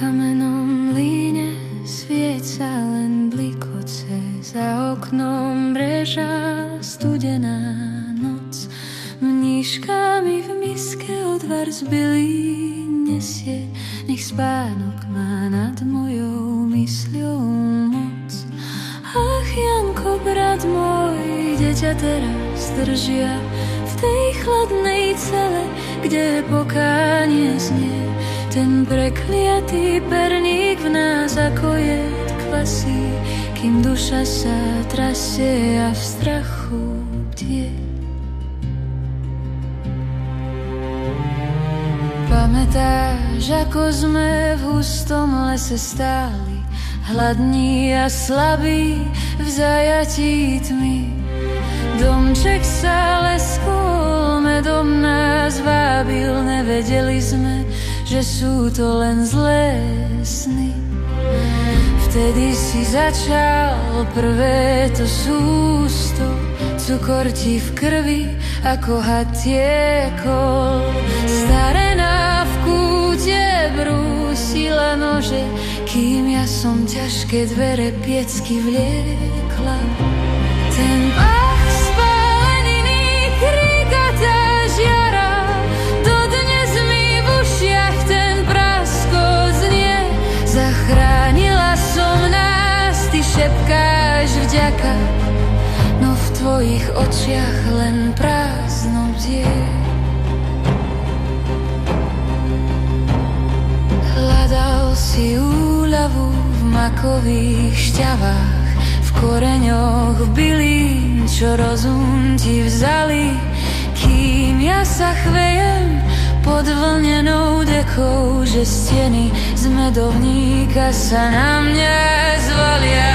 kamennom líne svieca len blikoce, za oknom breža studená noc. Mníškami v miske odvar z bylín nesie, nech spánok má nad mojou mysľou moc. Ach, Janko, brat môj, deťa teraz držia v tej chladnej cele, kde pokánie znie. Ten prekliatý perník v nás ako jed kvasí, kým duša sa trasie a v strachu bdie. Pamätáš, ako sme v hustom lese stáli, hladní a slabí v zajatí tmy. Domček sa leskol, medom nás vábil, nevedeli sme, že sú to len zlé sny. Vtedy si začal prvé to sústo, cukor ti v krvi ako had tiekol. Starená v kúte brúsila nože, kým ja som ťažké dvere piecky vliekla. Ten pach spáleniny, krik a tá žiara, dodnes mi v ušiach ten praskot znie. Zachránila som nás, ty šepkáš vďaka, no v tvojich očiach len prázdno bdie. Hľadal si úľavu v makových šťavách, v koreňoch bylín, čo rozum ti vzali, kým ja sa chvejem pod vlnenou dekou, že steny z medovníka sa na mňa zvalia.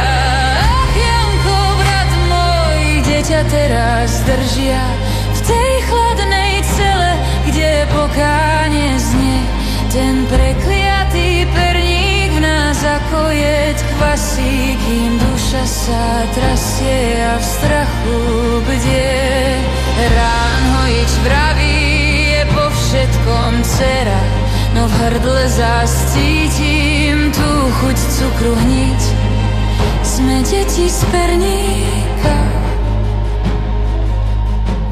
Ach, Janko, brat môj, deťa teraz držia v tej chladnej cele, kde pokánie znie. Ten prekliatý perník v nás ako jed kvasí, kým duša sa trasie a v strachu bdie. Rán hojič vraví, je po všetkom dcera, no v hrdle zás cítim tú chuť cukru hniť. Sme deti z perníka,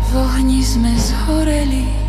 v ohni sme zhoreli.